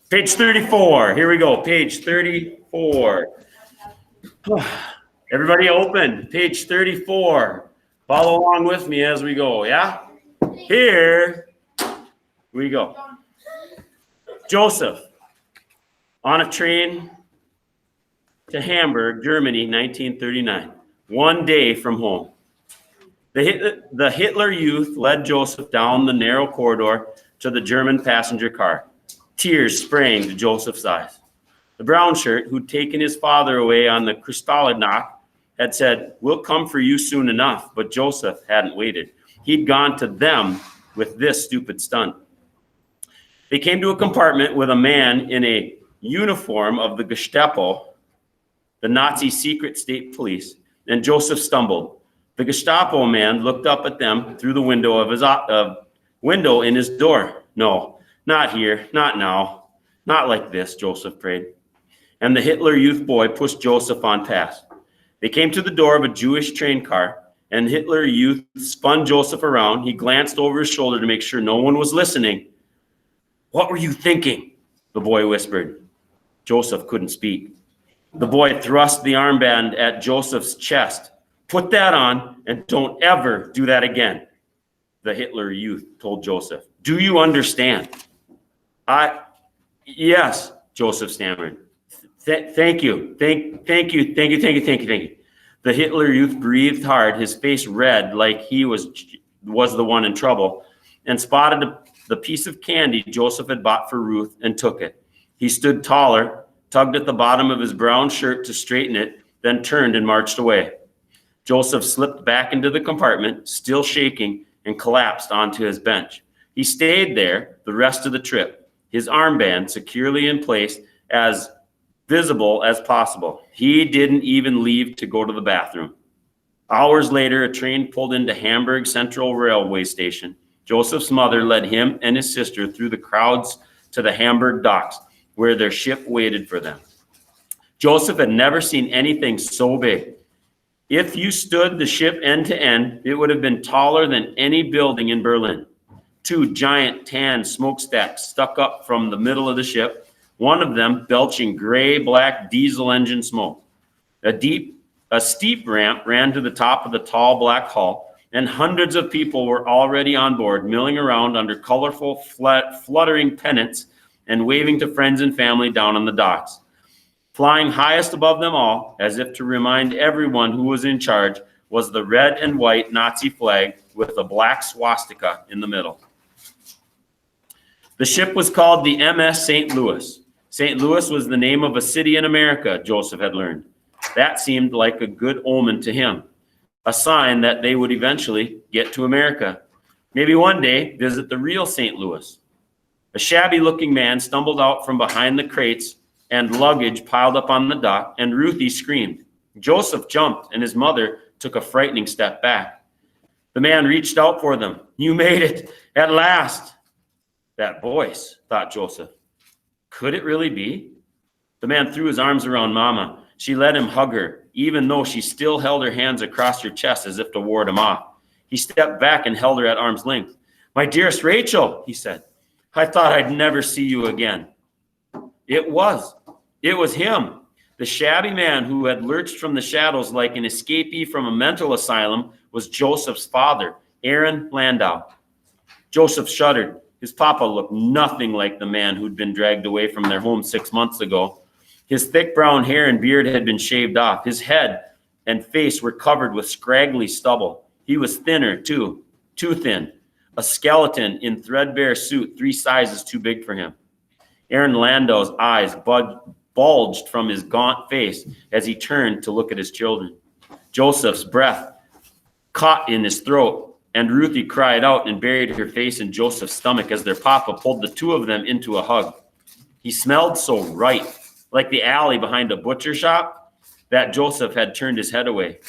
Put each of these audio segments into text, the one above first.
Page 34. Here we go. Page 34. Everybody open. Page 34. Follow along with me as we go, yeah? Here we go. Joseph on a train to Hamburg, Germany, 1939. One day from home. The Hitler Youth led Joseph down the narrow corridor to the German passenger car. Tears sprang to Joseph's eyes. The brown shirt, who'd taken his father away on the Kristallnacht, had said, "We'll come for you soon enough," but Joseph hadn't waited. He'd gone to them with this stupid stunt. They came to a compartment with a man in a uniform of the Gestapo, the Nazi secret state police, and Joseph stumbled. The Gestapo man looked up at them through the window of his window in his door. "No, not here, not now, not like this," Joseph prayed. And the Hitler Youth boy pushed Joseph on past. They came to the door of a Jewish train car, and Hitler Youth spun Joseph around. He glanced over his shoulder to make sure no one was listening. "What were you thinking?" the boy whispered. Joseph couldn't speak. The boy thrust the armband at Joseph's chest. "Put that on and don't ever do that again," the Hitler Youth told Joseph. "Do you understand?" Yes, Joseph stammered. Thank you. Thank you. The Hitler Youth breathed hard, his face red like he was the one in trouble, and spotted the piece of candy Joseph had bought for Ruth and took it. He stood taller, tugged at the bottom of his brown shirt to straighten it, then turned and marched away. Joseph slipped back into the compartment, still shaking, and collapsed onto his bench. He stayed there the rest of the trip, his armband securely in place, as visible as possible. He didn't even leave to go to the bathroom. Hours later, a train pulled into Hamburg Central Railway Station. Joseph's mother led him and his sister through the crowds to the Hamburg docks, where their ship waited for them. Joseph had never seen anything so big. If you stood the ship end to end, it would have been taller than any building in Berlin. Two giant tan smokestacks stuck up from the middle of the ship, one of them belching gray-black diesel engine smoke. A steep ramp ran to the top of the tall black hull, and hundreds of people were already on board, milling around under colorful, fluttering pennants and waving to friends and family down on the docks. Flying highest above them all, as if to remind everyone who was in charge, was the red and white Nazi flag with a black swastika in the middle. The ship was called the MS St. Louis. St. Louis was the name of a city in America, Joseph had learned. That seemed like a good omen to him, a sign that they would eventually get to America. Maybe one day visit the real St. Louis. A shabby-looking man stumbled out from behind the crates and luggage piled up on the dock, and Ruthie screamed. Joseph jumped, and his mother took a frightening step back. The man reached out for them. "You made it, at last." That voice, thought Joseph. Could it really be? The man threw his arms around Mama. She let him hug her, even though she still held her hands across her chest as if to ward him off. He stepped back and held her at arm's length. "My dearest Rachel," he said, "I thought I'd never see you again." It was him, the shabby man who had lurched from the shadows like an escapee from a mental asylum was Joseph's father, Aaron Landau. Joseph shuddered. His papa looked nothing like the man who'd been dragged away from their home 6 months ago. His thick brown hair and beard had been shaved off. His head and face were covered with scraggly stubble. He was thinner, too thin, a skeleton in threadbare suit 3 sizes too big for him. Aaron Landau's eyes bulged from his gaunt face as he turned to look at his children. Joseph's breath caught in his throat, and Ruthie cried out and buried her face in Joseph's stomach as their papa pulled the two of them into a hug. He smelled so right, like the alley behind a butcher shop, that Joseph had turned his head away.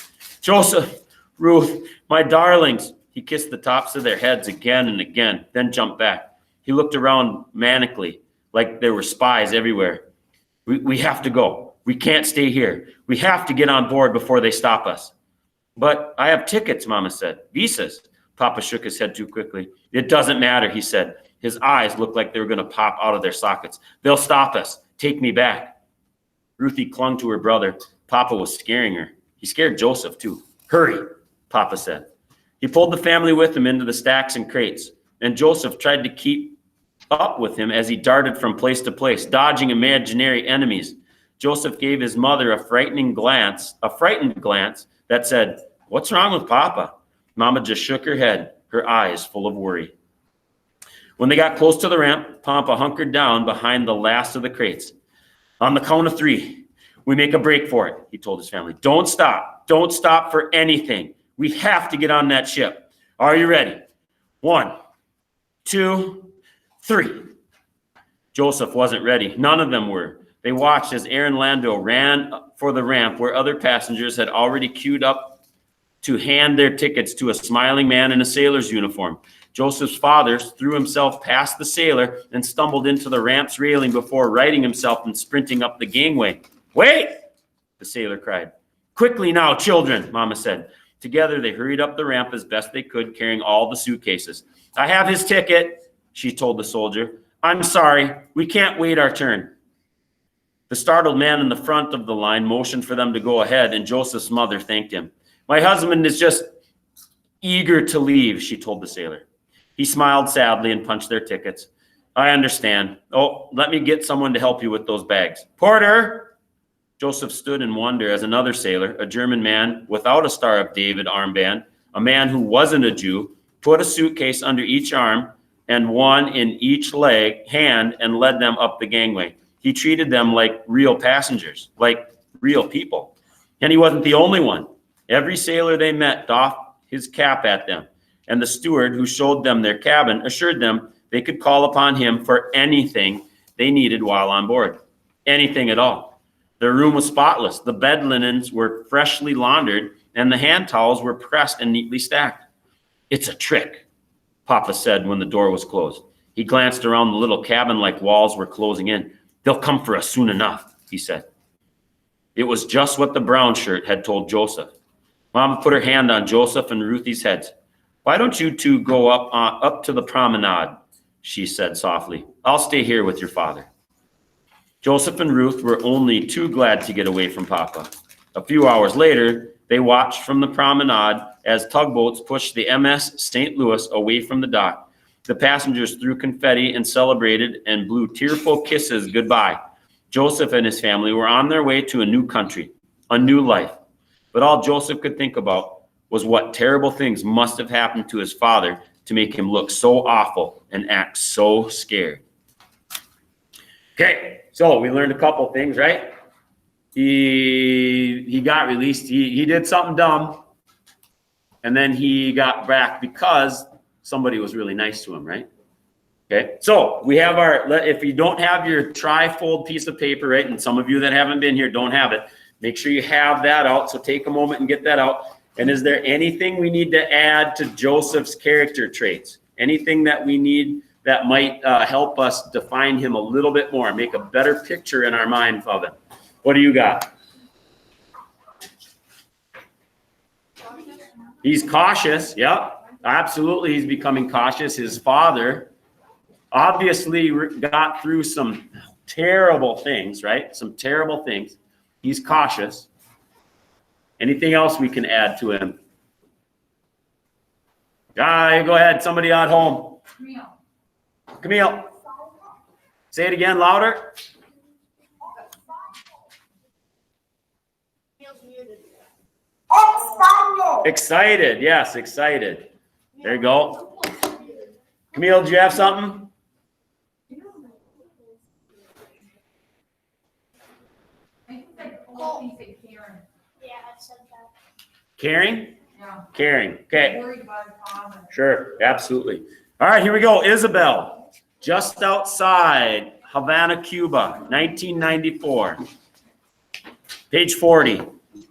"Joseph, Ruth, my darlings." He kissed the tops of their heads again and again, then jumped back. He looked around manically, like there were spies everywhere. We have to go. We can't stay here. We have to get on board before they stop us." "But I have tickets," Mama said. "Visas." Papa shook his head too quickly. "It doesn't matter," he said. His eyes looked like they were going to pop out of their sockets. They'll stop us. Take me back. Ruthie clung to her brother. Papa was scaring her. He scared Joseph, too. Hurry, Papa said. He pulled the family with him into the stacks and crates, and Joseph tried to keep up with him as he darted from place to place, dodging imaginary enemies. Joseph gave his mother a frightened glance that said, "What's wrong with Papa?" Mama just shook her head, her eyes full of worry. When they got close to the ramp, Papa hunkered down behind the last of the crates. On the count of 3, we make a break for it, he told his family. Don't stop. Don't stop for anything. We have to get on that ship. Are you ready? 1, 2, 3. Joseph wasn't ready. None of them were. They watched as Aaron Lando ran for the ramp where other passengers had already queued up to hand their tickets to a smiling man in a sailor's uniform. Joseph's father threw himself past the sailor and stumbled into the ramp's railing before righting himself and sprinting up the gangway. Wait, the sailor cried. Quickly now, children, Mama said. Together, they hurried up the ramp as best they could, carrying all the suitcases. I have his ticket, she told the soldier. I'm sorry, we can't wait our turn. The startled man in the front of the line motioned for them to go ahead, and Joseph's mother thanked him. My husband is just eager to leave, she told the sailor. He smiled sadly and punched their tickets. I understand. Oh, let me get someone to help you with those bags. Porter! Joseph stood in wonder as another sailor, a German man without a Star of David armband, a man who wasn't a Jew, put a suitcase under each arm and one in each hand and led them up the gangway. He treated them like real passengers, like real people. And he wasn't the only one. Every sailor they met doffed his cap at them, and the steward who showed them their cabin assured them they could call upon him for anything they needed while on board. Anything at all. Their room was spotless. The bed linens were freshly laundered, and the hand towels were pressed and neatly stacked. It's a trick, Papa said when the door was closed. He glanced around the little cabin like walls were closing in. They'll come for us soon enough, he said. It was just what the brown shirt had told Joseph. Mama put her hand on Joseph and Ruthie's heads. Why don't you two go up to the promenade, she said softly. I'll stay here with your father. Joseph and Ruth were only too glad to get away from Papa. A few hours later, they watched from the promenade as tugboats pushed the MS St. Louis away from the dock. The passengers threw confetti and celebrated and blew tearful kisses goodbye. Joseph and his family were on their way to a new country, a new life. But all Joseph could think about was what terrible things must have happened to his father to make him look so awful and act so scared. Okay, so we learned a couple things, right? He got released. He did something dumb, and then he got back because somebody was really nice to him, right? Okay, so we have if you don't have your tri-fold piece of paper, right, and some of you that haven't been here don't have it, make sure you have that out. So take a moment and get that out. And is there anything we need to add to Joseph's character traits? Anything that we need that might help us define him a little bit more, make a better picture in our mind of him? What do you got? He's cautious. Yep, absolutely. He's becoming cautious. His father obviously got through some terrible things, right? Some terrible things. He's cautious. Anything else we can add to him? Go ahead. Somebody at home. Camille. Say it again, louder. Excited. Yes, excited. There you go. Camille, do you have something? Caring? Yeah. Caring. Okay. Sure, absolutely. All right, here we go. Isabel, just outside Havana, Cuba, 1994. Page 40.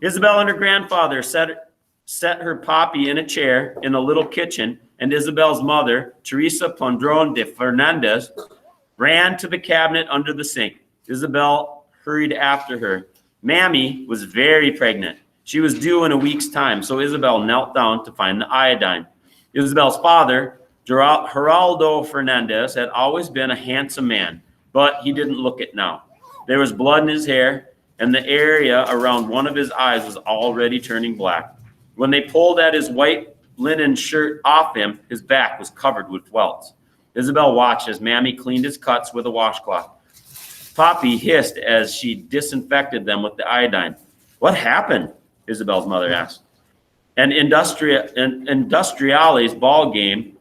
Isabel and her grandfather set her Poppy in a chair in a little kitchen, and Isabel's mother, Teresa Pondron de Fernandez, ran to the cabinet under the sink. Isabel hurried after her. Mammy was very pregnant. She was due in a week's time, so Isabel knelt down to find the iodine. Isabel's father Geraldo Fernandez had always been a handsome man, but he didn't look it now. There was blood in his hair, and the area around one of his eyes was already turning black. When they pulled at his white linen shirt off him, his back was covered with welts. Isabel watched as Mammy cleaned his cuts with a washcloth. Poppy hissed as she disinfected them with the iodine. What happened? Isabel's mother asked. An Industriales baseball game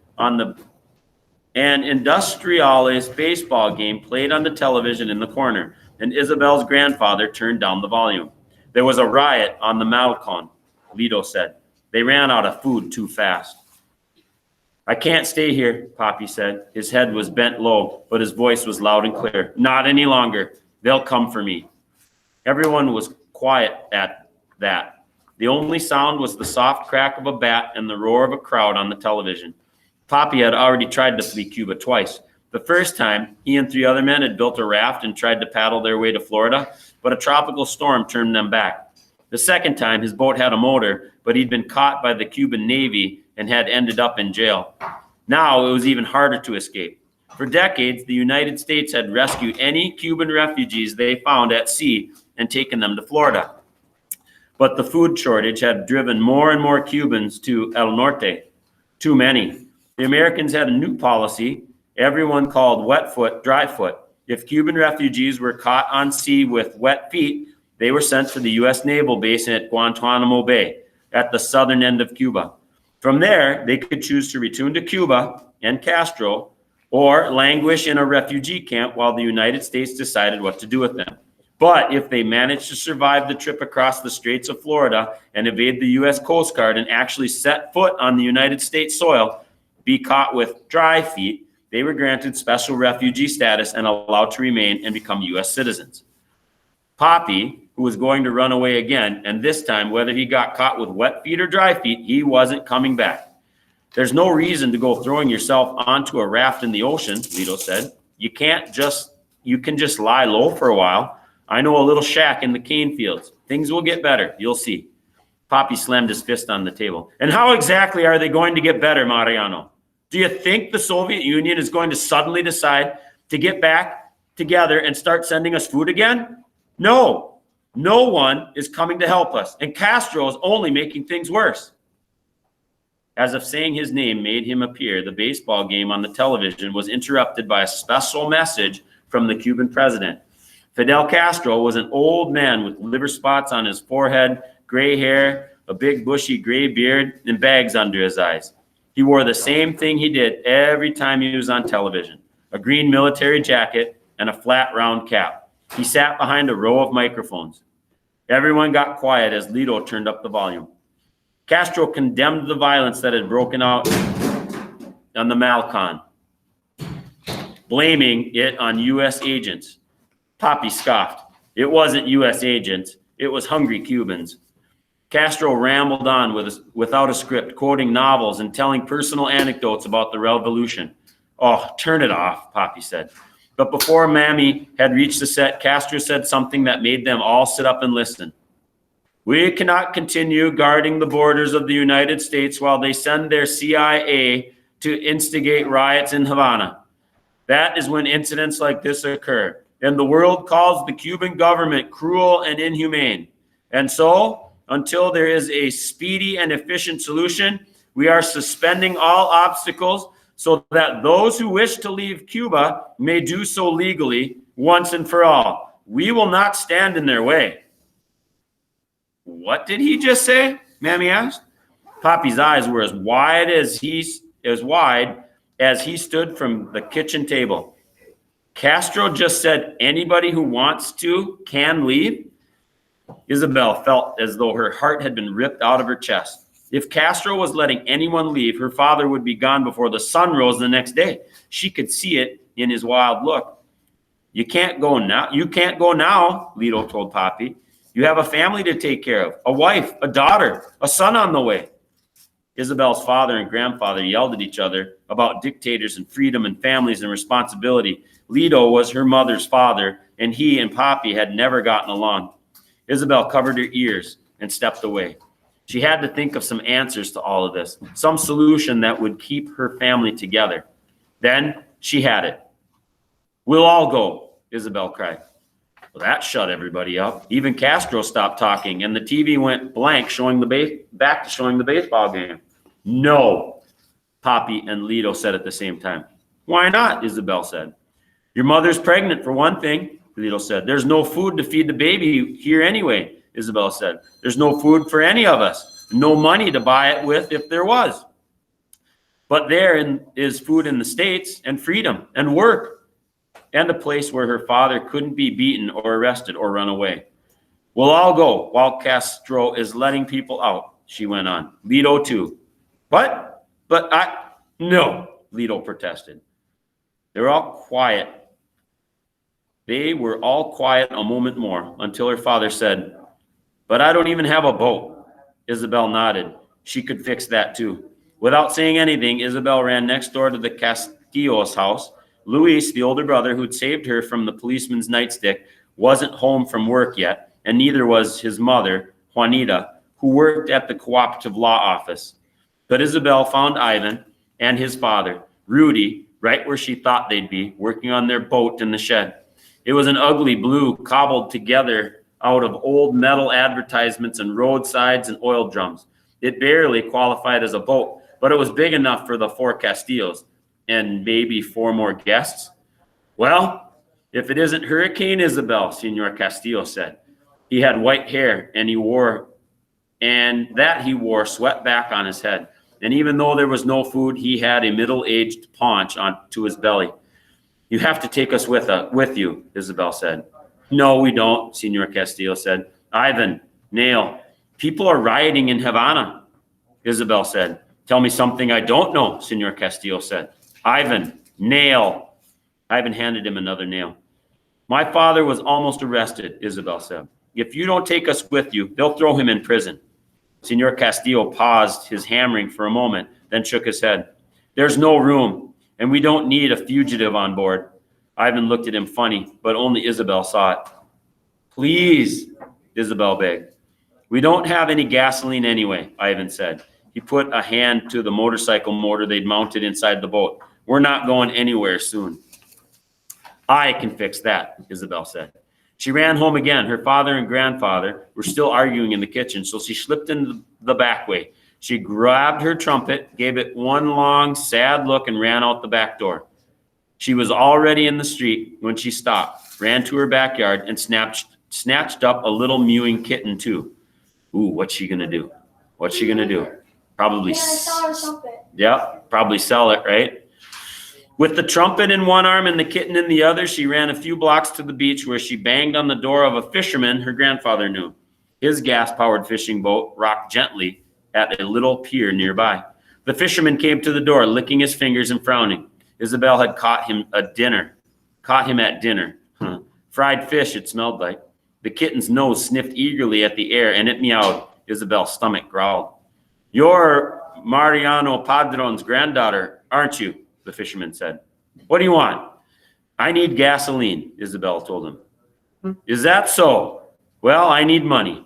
played on the television in the corner, and Isabel's grandfather turned down the volume. There was a riot on the Malcon, Lito said. They ran out of food too fast. I can't stay here, Poppy said. His head was bent low, but his voice was loud and clear. Not any longer. They'll come for me. Everyone was quiet at that. The only sound was the soft crack of a bat and the roar of a crowd on the television. Poppy had already tried to flee Cuba twice. The first time, he and 3 other men had built a raft and tried to paddle their way to Florida, but a tropical storm turned them back. The second time, his boat had a motor, but he'd been caught by the Cuban Navy and had ended up in jail. Now it was even harder to escape. For decades, the United States had rescued any Cuban refugees they found at sea and taken them to Florida. But the food shortage had driven more and more Cubans to El Norte. Too many. The Americans had a new policy, everyone called wet foot, dry foot. If Cuban refugees were caught on sea with wet feet, they were sent to the U.S. Naval Base at Guantanamo Bay at the southern end of Cuba. From there, they could choose to return to Cuba and Castro or languish in a refugee camp while the United States decided what to do with them. But if they managed to survive the trip across the Straits of Florida and evade the U.S. Coast Guard and actually set foot on the United States soil, be caught with dry feet, they were granted special refugee status and allowed to remain and become U.S. citizens. Poppy, who was going to run away again, and this time, whether he got caught with wet feet or dry feet, he wasn't coming back. There's no reason to go throwing yourself onto a raft in the ocean, Lito said. You can just lie low for a while. I know a little shack in the cane fields. Things will get better. You'll see. Poppy slammed his fist on the table. And how exactly are they going to get better, Mariano? Do you think the Soviet Union is going to suddenly decide to get back together and start sending us food again? No. No one is coming to help us, and Castro is only making things worse. As if saying his name made him appear, the baseball game on the television was interrupted by a special message from the Cuban president. Fidel Castro was an old man with liver spots on his forehead, gray hair, a big bushy gray beard, and bags under his eyes. He wore the same thing he did every time he was on television, a green military jacket and a flat round cap. He sat behind a row of microphones. Everyone got quiet as Lito turned up the volume. Castro condemned the violence that had broken out on the Malcon, blaming it on U.S. agents. Poppy scoffed. It wasn't U.S. agents. It was hungry Cubans. Castro rambled on without a script, quoting novels and telling personal anecdotes about the revolution. Oh, turn it off, Poppy said. But before Mammy had reached the set, Castro said something that made them all sit up and listen. We cannot continue guarding the borders of the United States while they send their CIA to instigate riots in Havana. That is when incidents like this occur. And the world calls the Cuban government cruel and inhumane. And so, until there is a speedy and efficient solution, we are suspending all obstacles so that those who wish to leave Cuba may do so legally once and for all. We will not stand in their way. What did he just say? Mammy asked. Poppy's eyes were as wide as he stood from the kitchen table. Castro just said anybody who wants to can leave. Isabel felt as though her heart had been ripped out of her chest. If Castro was letting anyone leave, her father would be gone before the sun rose the next day. She could see it in his wild look. You can't go now. You can't go now, Lito told Poppy. You have a family to take care of, a wife, a daughter, a son on the way. Isabel's father and grandfather yelled at each other about dictators and freedom and families and responsibility. Lito was her mother's father, and he and Poppy had never gotten along. Isabel covered her ears and stepped away. She had to think of some answers to all of this, some solution that would keep her family together. Then she had it. "We'll all go," Isabel cried. Well, that shut everybody up. Even Castro stopped talking, and the TV went blank, back to showing the baseball game. "No," Poppy and Lito said at the same time. "Why not?" Isabel said. "Your mother's pregnant, for one thing," Lito said. "There's no food to feed the baby here anyway," Isabel said. "There's no food for any of us. No money to buy it with if there was. But there is food in the States, and freedom, and work, and a place where her father couldn't be beaten or arrested or run away. We'll all go while Castro is letting people out," she went on. "Lito too." "But no," Lito protested. They were all quiet. They were all quiet a moment more until her father said, "But I don't even have a boat." Isabel nodded. She could fix that too. Without saying anything, Isabel ran next door to the Castillo's house. Luis, the older brother who'd saved her from the policeman's nightstick, wasn't home from work yet, and neither was his mother, Juanita, who worked at the cooperative law office. But Isabel found Ivan and his father, Rudy, right where she thought they'd be, working on their boat in the shed. It was an ugly blue, cobbled together out of old metal advertisements and roadsides and oil drums. It barely qualified as a boat, but it was big enough for the 4 Castillos and maybe 4 more guests. "Well, if it isn't Hurricane Isabel," Senor Castillo said. He had white hair, and he wore swept back on his head. And even though there was no food, he had a middle-aged paunch onto his belly. "You have to take us with you," Isabel said. "No, we don't," Senor Castillo said. "Ivan, Nail, people are rioting in Havana," Isabel said. "Tell me something I don't know," Senor Castillo said. "Ivan, Nail." Ivan handed him another nail. "My father was almost arrested," Isabel said. "If you don't take us with you, they'll throw him in prison." Senor Castillo paused his hammering for a moment, then shook his head. "There's no room, and we don't need a fugitive on board." Ivan looked at him funny, but only Isabel saw it. "Please," Isabel begged. "We don't have any gasoline anyway," Ivan said. He put a hand to the motorcycle motor they'd mounted inside the boat. "We're not going anywhere soon." "I can fix that," Isabel said. She ran home again. Her father and grandfather were still arguing in the kitchen, so she slipped into the back way. She grabbed her trumpet, gave it one long, sad look, and ran out the back door. She was already in the street when she stopped, ran to her backyard, and snatched up a little mewing kitten, too. Ooh, what's she going to do? What's she going to do? Probably sell her trumpet. Yeah, probably sell it, right? With the trumpet in one arm and the kitten in the other, she ran a few blocks to the beach where she banged on the door of a fisherman her grandfather knew. His gas-powered fishing boat rocked gently at a little pier nearby. The fisherman came to the door, licking his fingers and frowning. Isabel had caught him at dinner. Fried fish, it smelled like. The kitten's nose sniffed eagerly at the air, and it meowed. Isabel's stomach growled. "You're Mariano Padron's granddaughter, aren't you?" the fisherman said. "What do you want?" "I need gasoline," Isabel told him. "Is that so? Well, I need money."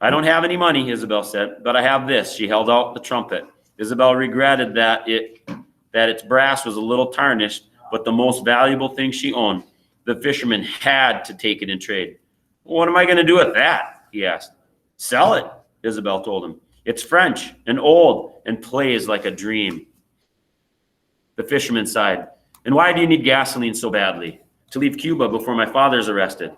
"I don't have any money," Isabel said, "but I have this." She held out the trumpet. Isabel regretted that its brass was a little tarnished, but the most valuable thing she owned. The fisherman had to take it in trade. "What am I going to do with that?" he asked. "Sell it," Isabel told him. "It's French and old and plays like a dream." The fisherman sighed. "And why do you need gasoline so badly?" "To leave Cuba before my father's arrested."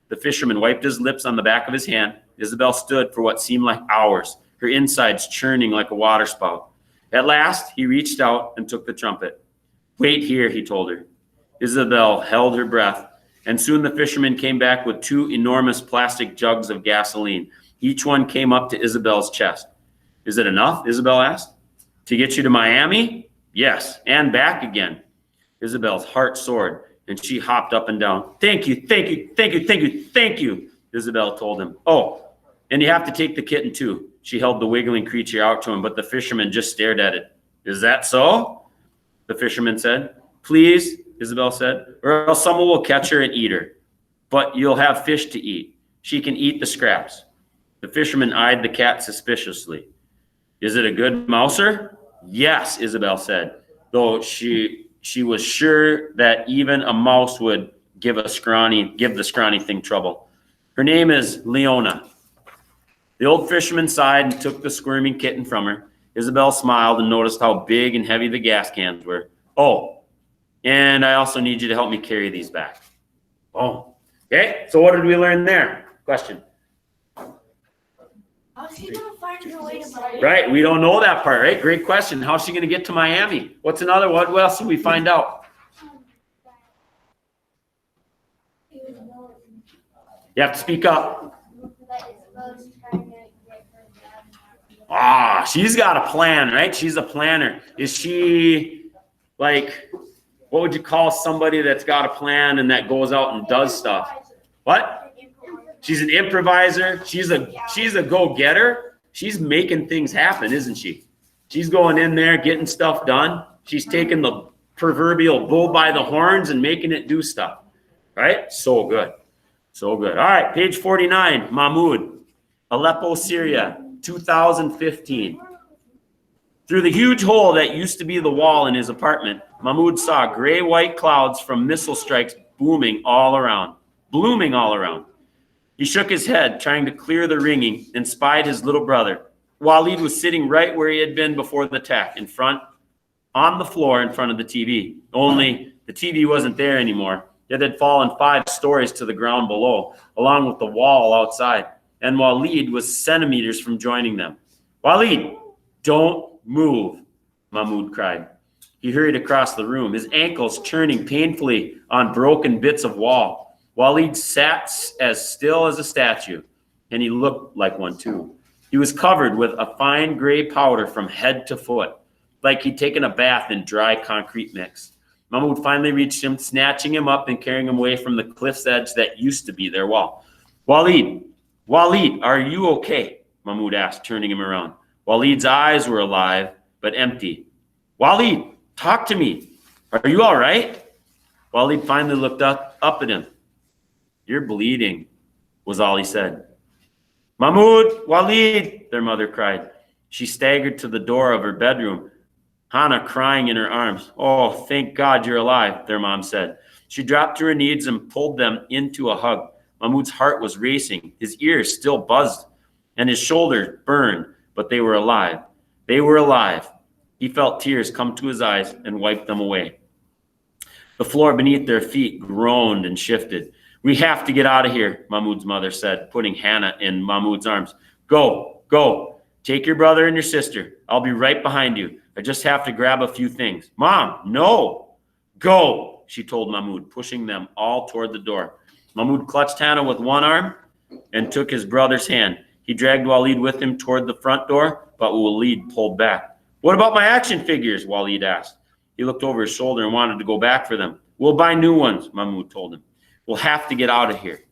The fisherman wiped his lips on the back of his hand. Isabel stood for what seemed like hours, her insides churning like a waterspout. At last, he reached out and took the trumpet. "Wait here," he told her. Isabel held her breath, and soon the fisherman came back with 2 enormous plastic jugs of gasoline. Each one came up to Isabel's chest. "Is it enough?" Isabel asked. "To get you to Miami?" "Yes, and back again." Isabel's heart soared, and she hopped up and down. "Thank you, thank you, thank you, thank you, thank you," Isabel told him. "Oh, and you have to take the kitten too." She held the wiggling creature out to him, but the fisherman just stared at it. "Is that so?" the fisherman said. "Please," Isabel said, "or else someone will catch her and eat her. But you'll have fish to eat. She can eat the scraps." The fisherman eyed the cat suspiciously. Is it a good mouser? Yes, Isabel said, though she was sure that even a mouse would give the scrawny thing trouble. Her name is Leona. The old fisherman sighed and took the squirming kitten from her. Isabel smiled and noticed how big and heavy the gas cans were. Oh, and I also need you to help me carry these back. Oh, okay. So what did we learn there? Question. How's she gonna find her way to Miami? Right, we don't know that part, right? Great question. How's she going to get to Miami? What's another one? What else did we find out? You have to speak up. Ah, she's got a plan, right? She's a planner. Is she like, what would you call somebody that's got a plan and that goes out and does stuff? What? She's an improviser. She's a go-getter. She's making things happen, isn't she? She's going in there, getting stuff done. She's taking the proverbial bull by the horns and making it do stuff, right? So good. So good. All right, page 49, Mahmoud, Aleppo, Syria, 2015. Through the huge hole that used to be the wall in his apartment, Mahmoud saw gray-white clouds from missile strikes blooming all around. He shook his head, trying to clear the ringing, and spied his little brother. Walid was sitting right where he had been before the attack, on the floor in front of the TV. Only the TV wasn't there anymore. It had fallen 5 stories to the ground below, along with the wall outside, and Walid was centimeters from joining them. Walid, don't move, Mahmoud cried. He hurried across the room, his ankles churning painfully on broken bits of wall. Walid sat as still as a statue, and he looked like one too. He was covered with a fine gray powder from head to foot, like he'd taken a bath in dry concrete mix. Mahmoud finally reached him, snatching him up and carrying him away from the cliff's edge that used to be their wall. Walid, are you okay? Mahmoud asked, turning him around. Walid's eyes were alive, but empty. Walid, talk to me. Are you all right? Walid finally looked up at him. You're bleeding, was all he said. Mahmoud, Walid, their mother cried. She staggered to the door of her bedroom, Hannah crying in her arms. Oh, thank God you're alive, their mom said. She dropped to her knees and pulled them into a hug. Mahmoud's heart was racing. His ears still buzzed, and his shoulders burned, but they were alive. They were alive. He felt tears come to his eyes and wiped them away. The floor beneath their feet groaned and shifted. We have to get out of here, Mahmoud's mother said, putting Hannah in Mahmoud's arms. Go. Take your brother and your sister. I'll be right behind you. I just have to grab a few things. Mom, no. Go, she told Mahmoud, pushing them all toward the door. Mahmoud clutched Hannah with one arm and took his brother's hand. He dragged Walid with him toward the front door, but Walid pulled back. What about my action figures? Walid asked. He looked over his shoulder and wanted to go back for them. We'll buy new ones, Mahmoud told him. We'll have to get out of here.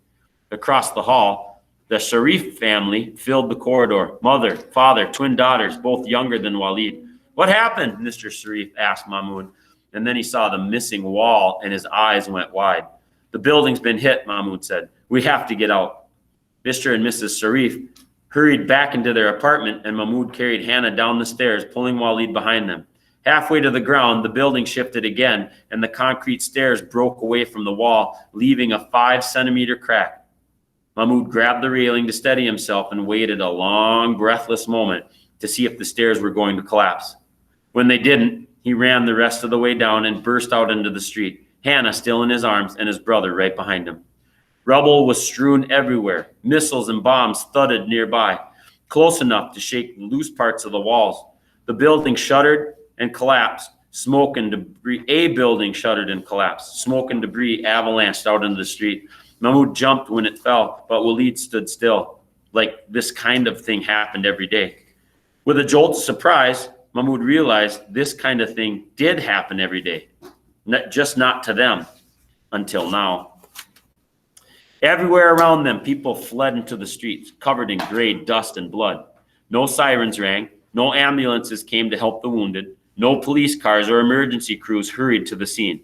Across the hall, the Sharif family filled the corridor. Mother, father, twin daughters, both younger than Walid. What happened? Mr. Sharif asked Mahmoud. And then he saw the missing wall and his eyes went wide. The building's been hit, Mahmoud said. We have to get out. Mr. and Mrs. Sharif hurried back into their apartment, and Mahmoud carried Hannah down the stairs, pulling Walid behind them. Halfway to the ground, the building shifted again, and the concrete stairs broke away from the wall, leaving a 5-centimeter crack. Mahmoud grabbed the railing to steady himself and waited a long, breathless moment to see if the stairs were going to collapse. When they didn't, he ran the rest of the way down and burst out into the street, Hannah still in his arms and his brother right behind him. Rubble was strewn everywhere. Missiles and bombs thudded nearby, close enough to shake loose parts of the walls. The building shuddered and collapsed. Smoke and debris. A building shuddered and collapsed. Smoke and debris avalanched out into the street. Mahmoud jumped when it fell, but Walid stood still, like this kind of thing happened every day. With a jolt of surprise, Mahmoud realized this kind of thing did happen every day, just not to them, until now. Everywhere around them, people fled into the streets, covered in gray dust and blood. No sirens rang. No ambulances came to help the wounded. No police cars or emergency crews hurried to the scene.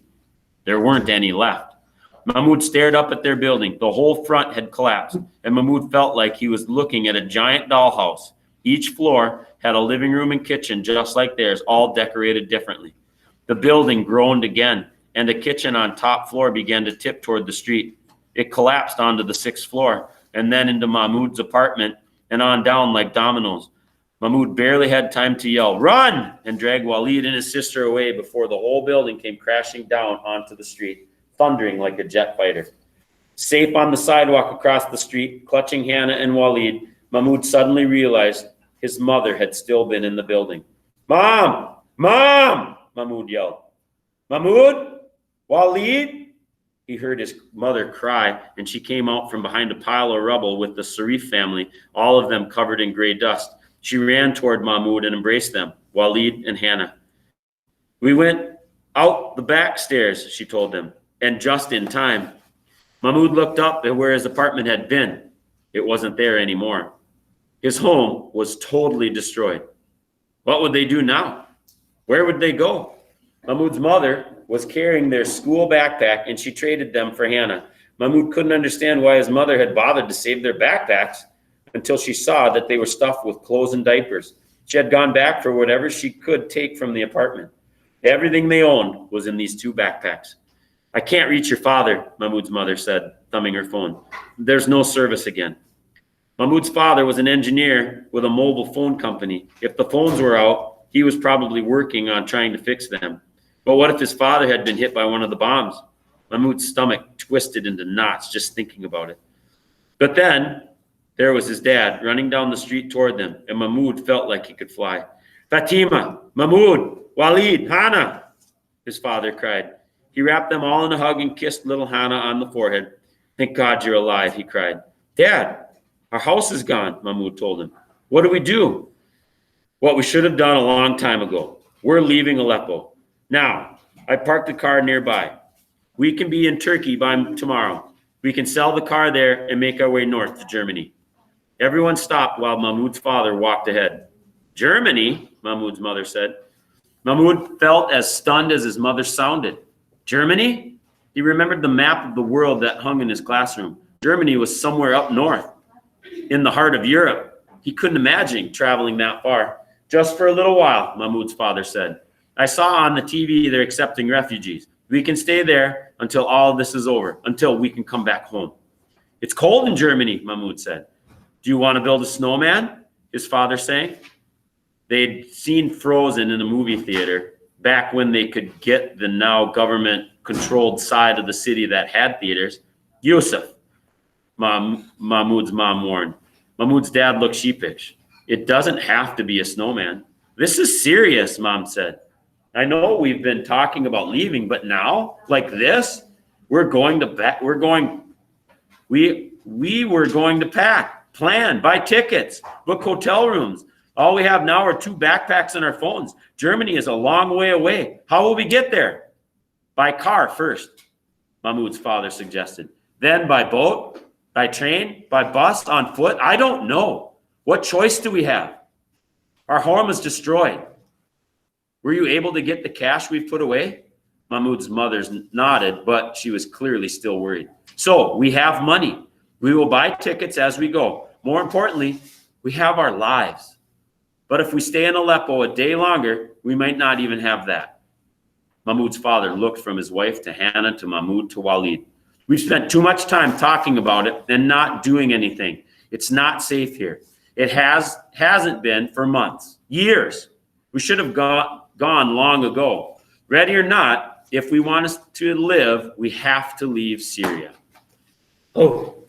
There weren't any left. Mahmoud stared up at their building. The whole front had collapsed, and Mahmoud felt like he was looking at a giant dollhouse. Each floor had a living room and kitchen just like theirs, all decorated differently. The building groaned again, and the kitchen on top floor began to tip toward the street. It collapsed onto the 6th floor, and then into Mahmoud's apartment, and on down like dominoes. Mahmoud barely had time to yell, "Run!" and drag Walid and his sister away before the whole building came crashing down onto the street, thundering like a jet fighter. Safe on the sidewalk across the street, clutching Hannah and Walid, Mahmoud suddenly realized his mother had still been in the building. "Mom! Mom!" Mahmoud yelled. "Mahmoud? Walid?" He heard his mother cry, and she came out from behind a pile of rubble with the Sarif family, all of them covered in gray dust. She ran toward Mahmoud and embraced them, Walid and Hannah. "We went out the back stairs," she told them, "and just in time." Mahmoud looked up at where his apartment had been. It wasn't there anymore. His home was totally destroyed. What would they do now? Where would they go? Mahmoud's mother was carrying their school backpack, and she traded them for Hannah. Mahmoud couldn't understand why his mother had bothered to save their backpacks until she saw that they were stuffed with clothes and diapers. She had gone back for whatever she could take from the apartment. Everything they owned was in these 2 backpacks. "I can't reach your father," Mahmoud's mother said, thumbing her phone. "There's no service again." Mahmoud's father was an engineer with a mobile phone company. If the phones were out, he was probably working on trying to fix them. But what if his father had been hit by one of the bombs? Mahmoud's stomach twisted into knots just thinking about it. But then there was his dad running down the street toward them, and Mahmoud felt like he could fly. "Fatima, Mahmoud, Walid, Hannah," his father cried. He wrapped them all in a hug and kissed little Hannah on the forehead. "Thank God you're alive," he cried. "Dad, our house is gone," Mahmoud told him. "What do we do?" "What we should have done a long time ago. We're leaving Aleppo. Now, I parked the car nearby. We can be in Turkey by tomorrow. We can sell the car there and make our way north to Germany." Everyone stopped while Mahmoud's father walked ahead. "Germany?" Mahmoud's mother said. Mahmoud felt as stunned as his mother sounded. Germany? He remembered the map of the world that hung in his classroom. Germany was somewhere up north, in the heart of Europe. He couldn't imagine traveling that far. "Just for a little while," Mahmoud's father said. "I saw on the TV they're accepting refugees. We can stay there until all of this is over, until we can come back home." "It's cold in Germany," Mahmoud said. "Do you want to build a snowman?" his father sang. They'd seen Frozen in a movie theater back when they could get the now government-controlled side of the city that had theaters. "Yusuf," Mahmoud's mom warned. Mahmoud's dad looked sheepish. "It doesn't have to be a snowman." "This is serious," Mom said. "I know we've been talking about leaving, but now, like this, we were going to pack, plan, buy tickets, book hotel rooms. All we have now are 2 backpacks and our phones. Germany is a long way away. How will we get there?" "By car first," Mahmoud's father suggested. "Then by boat, by train, by bus, on foot. I don't know. What choice do we have? Our home is destroyed. Were you able to get the cash we've put away?" Mahmoud's mother nodded, but she was clearly still worried. "So we have money. We will buy tickets as we go. More importantly, we have our lives. But if we stay in Aleppo a day longer, we might not even have that." Mahmoud's father looked from his wife to Hannah to Mahmoud to Walid. "We've spent too much time talking about it and not doing anything. It's not safe here. It hasn't been for months, years. We should have gone long ago. Ready or not, if we want us to live, we have to leave Syria." Oh,